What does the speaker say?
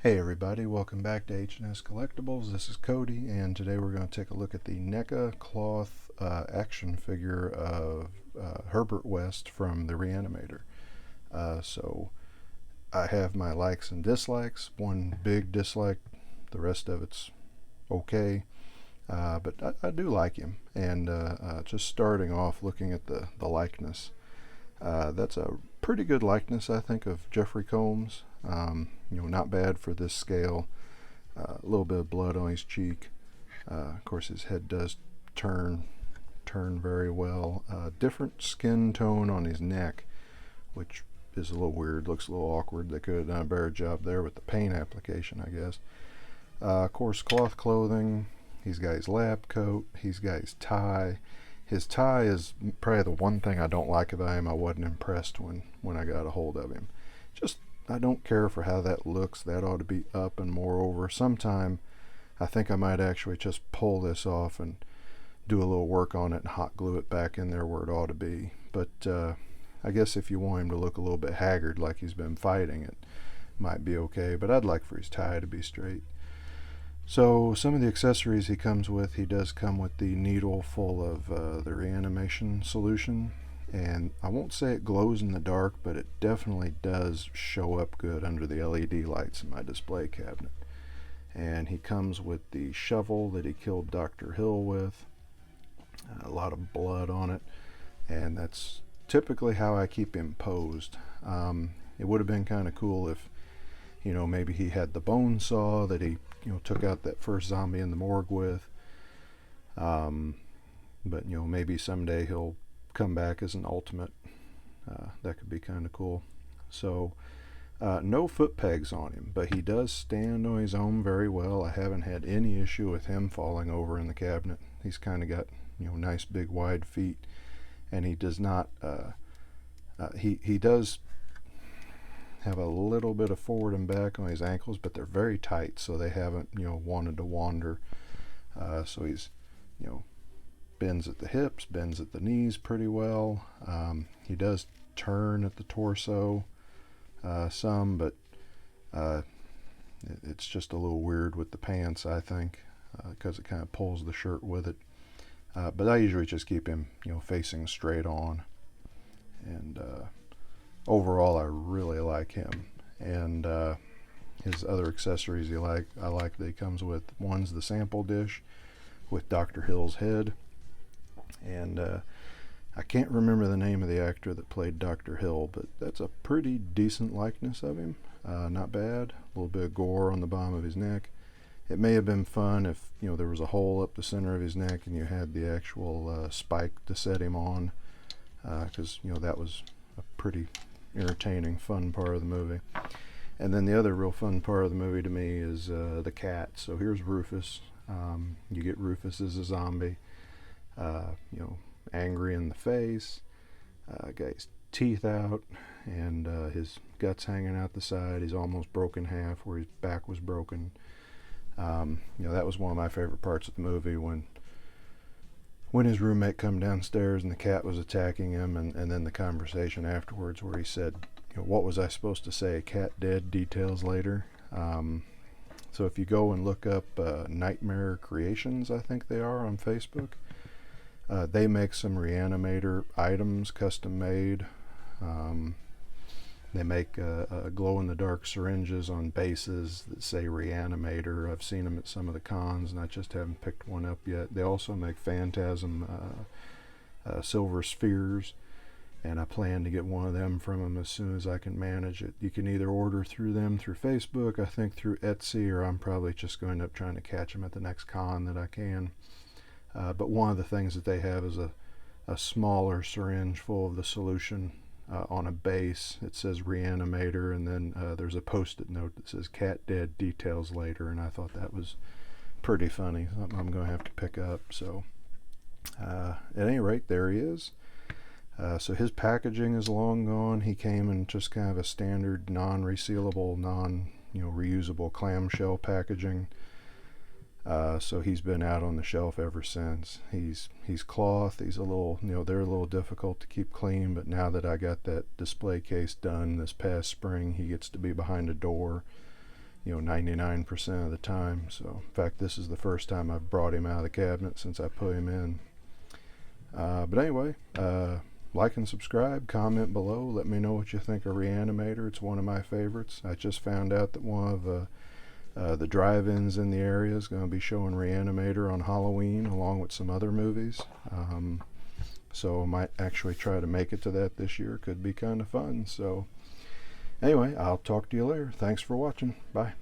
Hey everybody, welcome back to H&S Collectibles. This is Cody, and today we're going to take a look at the NECA cloth action figure of Herbert West from the Reanimator. So I have my likes and dislikes. One big dislike, the rest of it's okay, but I do like him. And just starting off looking at the likeness, that's a pretty good likeness, I think, of Jeffrey Combs. Not bad for this scale. A little bit of blood on his cheek. Of course, his head does turn very well. Different skin tone on his neck, which is a little weird. Looks a little awkward. They could have done a better job there with the paint application, I guess. Of course, cloth clothing. He's got his lab coat. He's got his tie. His tie is probably the one thing I don't like about him. I wasn't impressed when I got a hold of him. Just I don't care for how that looks. That ought to be up, and moreover, sometime I think I might actually just pull this off and do a little work on it and hot glue it back in there where it ought to be. But I guess if you want him to look a little bit haggard like he's been fighting, it might be okay. But I'd like for his tie to be straight. So some of the accessories he comes with, he does come with the needle full of the reanimation solution. And I won't say it glows in the dark, but it definitely does show up good under the LED lights in my display cabinet. And he comes with the shovel that he killed Dr. Hill with. A lot of blood on it. And that's typically how I keep him posed. It would have been kind of cool if, maybe he had the bone saw that he, took out that first zombie in the morgue with. But, maybe someday he'll come back as an ultimate. That could be kind of cool. So no foot pegs on him, but he does stand on his own very well. I haven't had any issue with him falling over in the cabinet. He's kind of got nice big wide feet, and he does not he does have a little bit of forward and back on his ankles, but they're very tight, so they haven't wanted to wander. So he's bends at the hips, bends at the knees pretty well. He does turn at the torso some, but it's just a little weird with the pants, I think, because it kind of pulls the shirt with it. But I usually just keep him, facing straight on. And overall, I really like him. And his other accessories I like that he comes with. One's the sample dish with Dr. Hill's head. And I can't remember the name of the actor that played Dr. Hill, but that's a pretty decent likeness of him. Not bad. A little bit of gore on the bottom of his neck. It may have been fun if there was a hole up the center of his neck and you had the actual spike to set him on, because that was a pretty entertaining, fun part of the movie. And then the other real fun part of the movie to me is the cat. So here's Rufus. You get Rufus as a zombie. Angry in the face, got his teeth out, and his guts hanging out the side. He's almost broken half where his back was broken. That was one of my favorite parts of the movie when his roommate come downstairs and the cat was attacking him, and then the conversation afterwards where he said, what was I supposed to say? Cat dead, details later. So if you go and look up Nightmare Creations, I think they are, on Facebook, they make some Reanimator items, custom made. They make glow-in-the-dark syringes on bases that say Reanimator. I've seen them at some of the cons, and I just haven't picked one up yet. They also make Phantasm silver spheres, and I plan to get one of them from them as soon as I can manage it. You can either order through them through Facebook, I think through Etsy, or I'm probably just going to end up trying to catch them at the next con that I can. But one of the things that they have is a smaller syringe full of the solution on a base. It says Reanimator, and then there's a post-it note that says cat dead, details later, and I thought that was pretty funny. Something I'm going to have to pick up. So at any rate, there he is. So his packaging is long gone. He came in just kind of a standard non-resealable, reusable clamshell packaging. So he's been out on the shelf ever since. He's cloth. He's a little, they're a little difficult to keep clean, but now that I got that display case done this past spring, he gets to be behind a door 99% of the time. So in fact, this is the first time I've brought him out of the cabinet since I put him in. But anyway, like and subscribe, comment below, let me know what you think of Reanimator. It's one of my favorites. I just found out that one of the drive-ins in the area is going to be showing Reanimator on Halloween along with some other movies. So I might actually try to make it to that this year. Could be kind of fun. So anyway, I'll talk to you later. Thanks for watching. Bye.